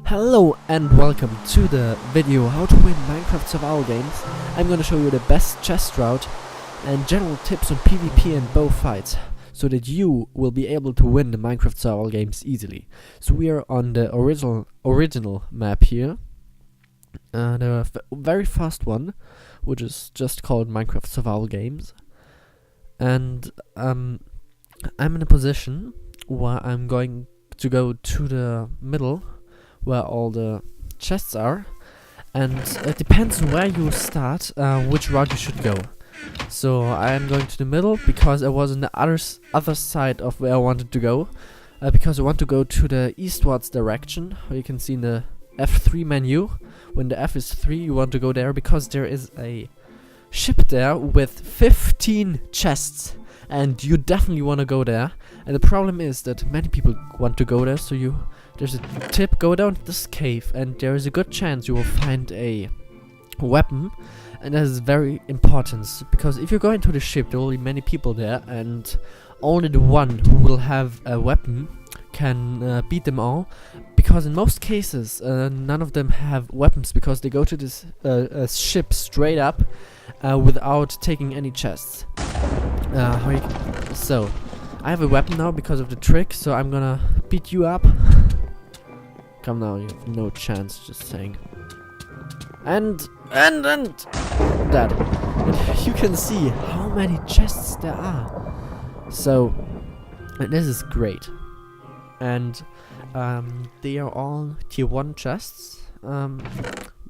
Hello and welcome to the video how to win Minecraft survival games. I'm gonna show you the best chest route and general tips on PvP and bow fights so that you will be able to win the Minecraft survival games easily. So we are on the original map here. The very first one, which is just called Minecraft survival games. And I'm in a position where I'm going to go to the middle where all the chests are, and it depends where you start, which route you should go. So I am going to the middle because I was on the other side of where I wanted to go, because I want to go to the eastwards direction. You can see in the F3 menu, when the F is 3 you want to go there because there is a ship there with 15 chests and you definitely want to go there. And the problem is that many people want to go there, so there's a tip: go down this cave and there is a good chance you will find a weapon, and that is very important because if you go into the ship there will be many people there and only the one who will have a weapon can beat them all, because in most cases none of them have weapons because they go to this ship straight up without taking any chests. So I have a weapon now because of the trick, so I'm gonna beat you up. Come now, you have no chance, just saying. And that. And you can see how many chests there are. So this is great. And they are all tier 1 chests,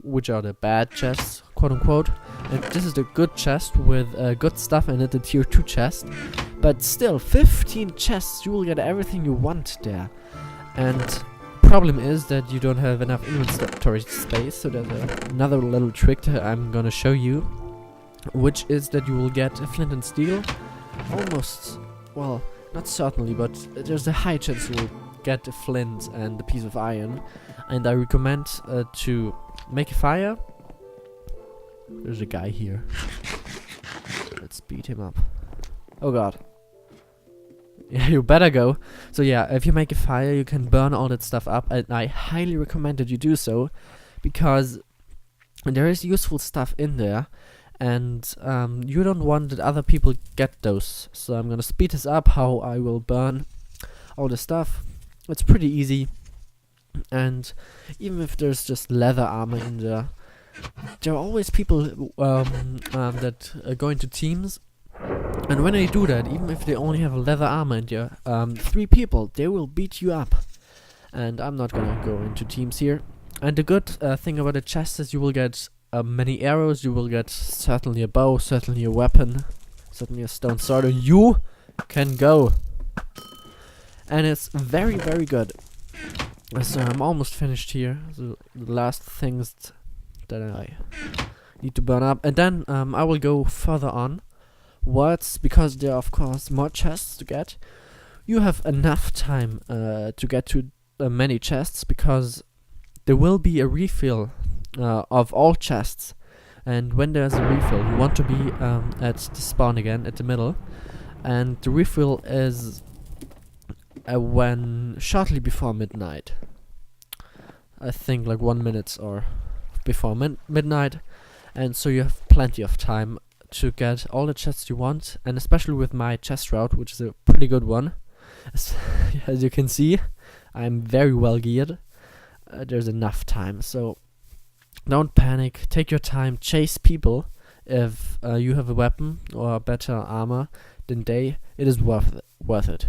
which are the bad chests, quote unquote. And this is the good chest with good stuff in it, the tier 2 chest. But still, 15 chests, you will get everything you want there. And problem is that you don't have enough inventory space, so there's another little trick that I'm gonna show you, which is that you will get a flint and steel. Almost, well, not certainly, but there's a high chance you will get a flint and a piece of iron. And I recommend to make a fire. There's a guy here. Let's beat him up. Oh god. Yeah, you better go. So yeah, if you make a fire you can burn all that stuff up, and I highly recommend that you do so because there is useful stuff in there and you don't want that other people get those. So I'm gonna speed this up how I will burn all the stuff. It's pretty easy, and even if there's just leather armor in there, there are always people that go into teams. And when they do that, even if they only have leather armor and you're 3 people, they will beat you up. And I'm not gonna go into teams here. And the good thing about the chest is you will get many arrows, you will get certainly a bow, certainly a weapon, certainly a stone sword, and you can go. And it's very, very good. So I'm almost finished here. So the last things that I need to burn up. And then I will go further on. Because there are of course more chests to get. You have enough time to get to many chests because there will be a refill of all chests, and when there's a refill you want to be at the spawn again at the middle, and the refill is when shortly before midnight. I think like 1 minute or before midnight, and so you have plenty of time to get all the chests you want, and especially with my chest route, which is a pretty good one. As you can see, I'm very well geared. There's enough time, so don't panic, take your time, chase people. If you have a weapon or better armor than they, it is worth it.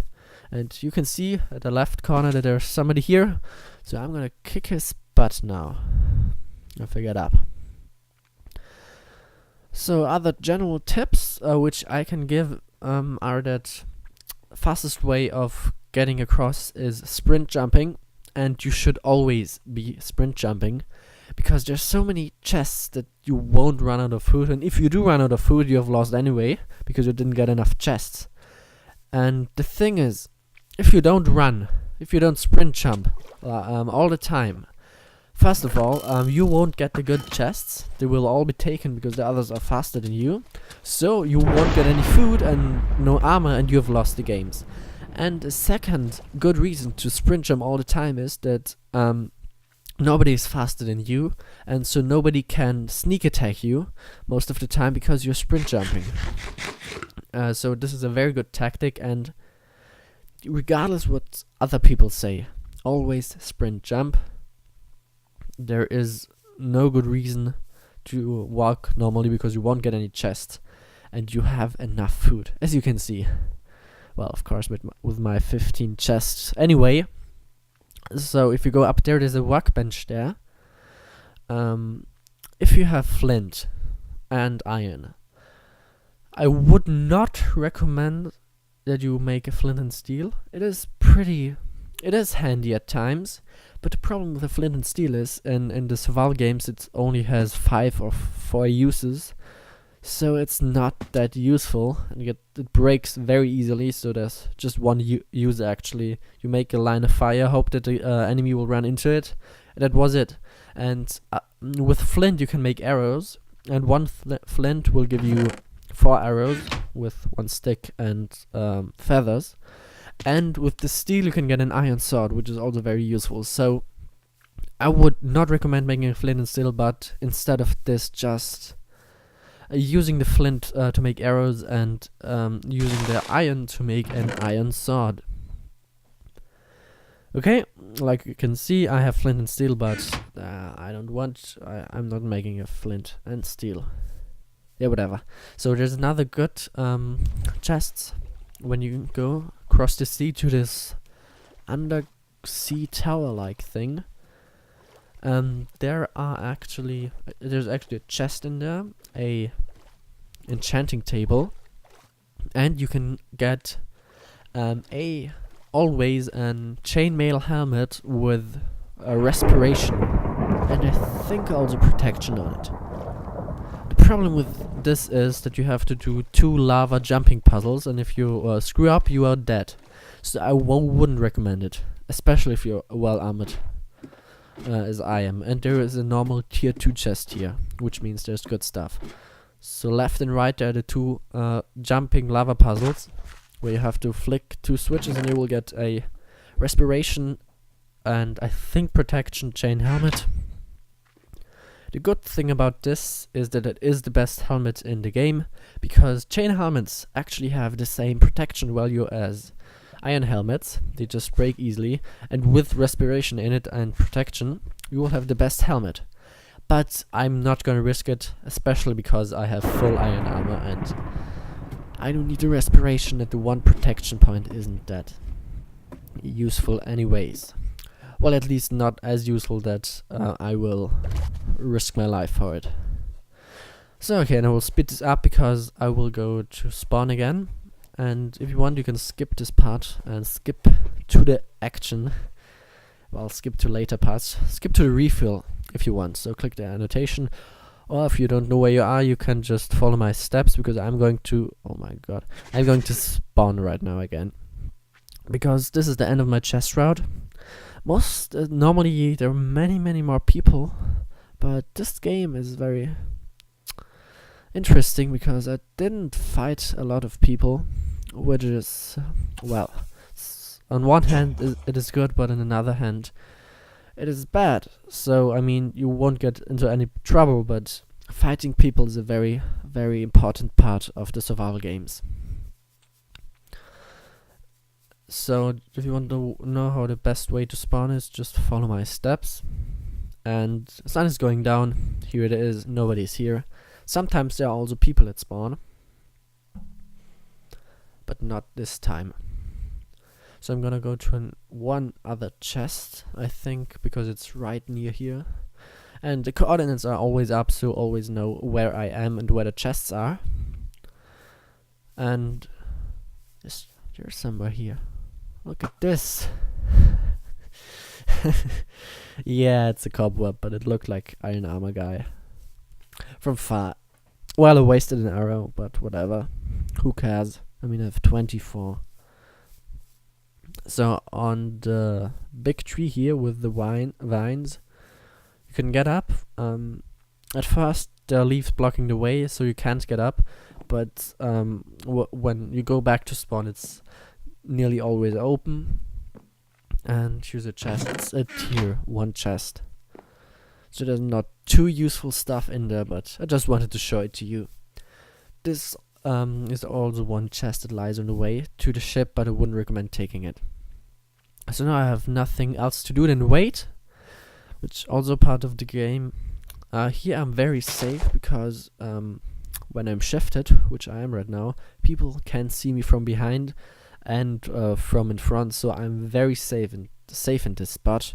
And you can see at the left corner that there's somebody here, so I'm gonna kick his butt now. I'll figure it up. So other general tips which I can give are that fastest way of getting across is sprint jumping, and you should always be sprint jumping because there's so many chests that you won't run out of food, and if you do run out of food you have lost anyway because you didn't get enough chests. And the thing is, if you don't run, if you don't sprint jump all the time, first of all, you won't get the good chests. They will all be taken because the others are faster than you. So you won't get any food and no armor, and you have lost the games. And the second good reason to sprint jump all the time is that nobody is faster than you, and so nobody can sneak attack you most of the time because you're sprint jumping. So this is a very good tactic, and regardless what other people say, always sprint jump. There is no good reason to walk normally because you won't get any chests, and you have enough food, as you can see. Well, of course, with my 15 chests. Anyway, so if you go up there, there's a workbench there. If you have flint and iron, I would not recommend that you make a flint and steel. It is handy at times, but the problem with the flint and steel is in the survival games it only has 5 or 4 uses, so it's not that useful, and it breaks very easily. So there's just one use actually. You make a line of fire, hope that the enemy will run into it. That was it. And with flint you can make arrows, and one flint will give you 4 arrows with 1 stick and feathers. And with the steel you can get an iron sword, which is also very useful. So I would not recommend making a flint and steel, but instead of this, just using the flint to make arrows, and using the iron to make an iron sword. Okay, like you can see, I have flint and steel, but I'm not making a flint and steel. Yeah, whatever. So there's another good chests when you go across the sea to this undersea tower-like thing. There's actually a chest in there, a enchanting table, and you can get always an chainmail helmet with a respiration, and I think also protection on it. The problem with this is that you have to do 2 lava jumping puzzles, and if you screw up, you are dead. So I wouldn't recommend it, especially if you're well armored, as I am. And there is a normal tier 2 chest here, which means there's good stuff. So left and right there are the 2 jumping lava puzzles, where you have to flick 2 switches and you will get a respiration and I think protection chain helmet. The good thing about this is that it is the best helmet in the game, because chain helmets actually have the same protection value as iron helmets. They just break easily, and with respiration in it and protection, you will have the best helmet. But I'm not gonna risk it, especially because I have full iron armor and I don't need the respiration, and the 1 protection point isn't that useful anyways. Well, at least not as useful that I will risk my life for it. So okay, and I will speed this up because I will go to spawn again. And if you want, you can skip this part and skip to the action. Well, skip to later parts. Skip to the refill if you want. So click the annotation. Or if you don't know where you are, you can just follow my steps, because I'm going to... Oh my god. I'm going to spawn right now again, because this is the end of my chest route. Normally there are many more people, but this game is very interesting because I didn't fight a lot of people, which is, well, on one hand it is good, but on another hand it is bad. So I mean, you won't get into any trouble, but fighting people is a very important part of the survival games. So if you want to know how the best way to spawn is, just follow my steps. And the sun is going down. Here it is. Nobody's here. Sometimes there are also people at spawn, but not this time. So I'm gonna go to one other chest, I think, because it's right near here. And the coordinates are always up, so always know where I am and where the chests are. And there's somewhere here. Look at this. Yeah, it's a cobweb, but it looked like iron armor guy from far. Well, I wasted an arrow, but whatever. Who cares? I mean, I have 24. So on the big tree here with the vines, you can get up. At first, there are leaves blocking the way, so you can't get up. But when you go back to spawn, it's nearly always open. And here's a chest. It's a tier 1 chest. So there's not too useful stuff in there, but I just wanted to show it to you. This is also one chest that lies on the way to the ship, but I wouldn't recommend taking it. So now I have nothing else to do than wait, which also part of the game. Here I'm very safe because when I'm shifted, which I am right now, people can see me from behind and from in front, so I'm very safe in this spot.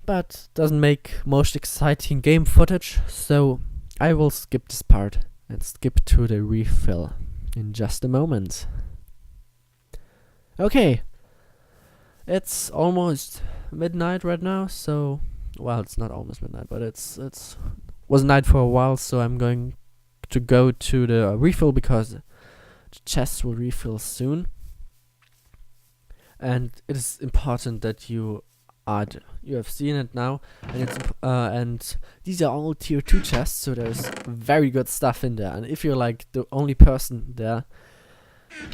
But doesn't make most exciting game footage, so I will skip this part and skip to the refill in just a moment. Okay, it's almost midnight right now, so well, it's not almost midnight, but it's was night for a while, so I'm going to go to the refill because the chest will refill soon, and it is important that you have seen it now, and it's and these are all tier 2 chests, so there's very good stuff in there, and if you're like the only person there,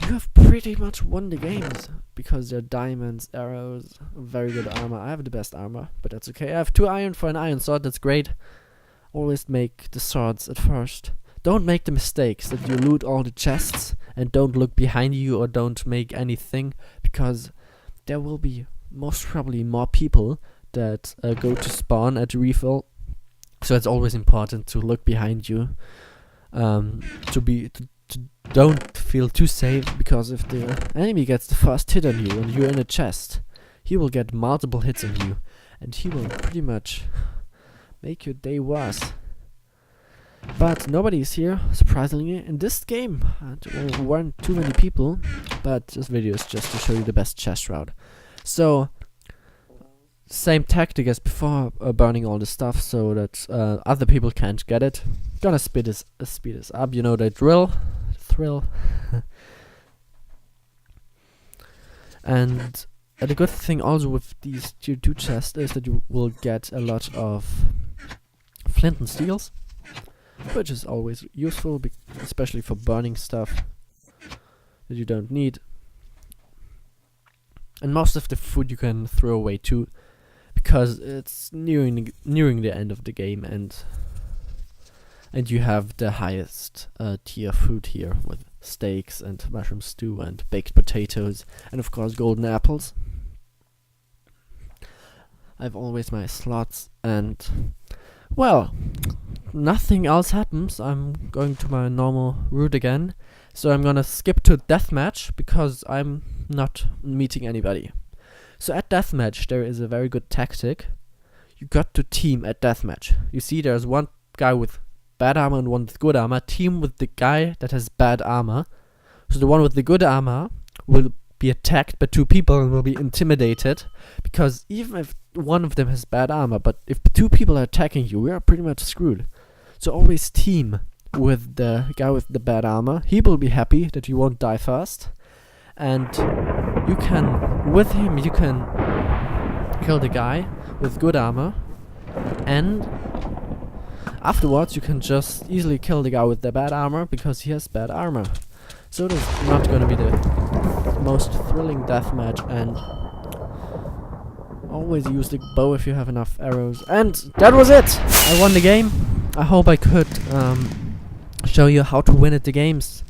you have pretty much won the games, because there are diamonds, arrows, very good armor. I have the best armor, but that's okay. I have 2 iron for an iron sword, that's great. Always make the swords at first. Don't make the mistakes that you loot all the chests and don't look behind you or don't make anything, because there will be most probably more people that go to spawn at the refill. So it's always important to look behind you, to don't feel too safe, because if the enemy gets the first hit on you and you're in a chest, he will get multiple hits on you and he will pretty much make your day worse. But nobody is here, surprisingly, in this game. There weren't too many people, but this video is just to show you the best chest route. So, same tactic as before, burning all the stuff so that other people can't get it. Gonna speed this up, you know the thrill. And the good thing also with these tier 2 chests is that you will get a lot of flint and steels, which is always useful, especially for burning stuff that you don't need. And most of the food you can throw away too, because it's nearing the end of the game, and you have the highest tier food here with steaks and mushroom stew and baked potatoes and of course golden apples. I have always my slots, and well, nothing else happens. I'm going to my normal route again, so I'm gonna skip to deathmatch because I'm not meeting anybody. So at deathmatch there is a very good tactic. You got to team at deathmatch. You see there's one guy with bad armor and one with good armor. Team with the guy that has bad armor. So the one with the good armor will be attacked by 2 people and will be intimidated, because even if one of them has bad armor, but if 2 people are attacking you, we are pretty much screwed. So always team with the guy with the bad armor. He will be happy that you won't die first, and you can, with him, you can kill the guy with good armor, and afterwards you can just easily kill the guy with the bad armor because he has bad armor. So it is not gonna be the most thrilling deathmatch, and always use the bow if you have enough arrows. And that was it! I won the game. I hope I could show you how to win at the games.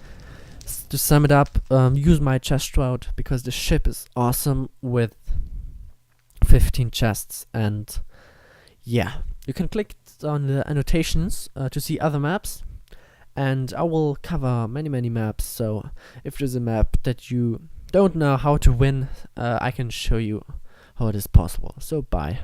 To sum it up, use my chest route because the ship is awesome with 15 chests, and yeah, you can click on the annotations to see other maps, and I will cover many maps, so if there's a map that you don't know how to win, I can show you how it is possible. So bye.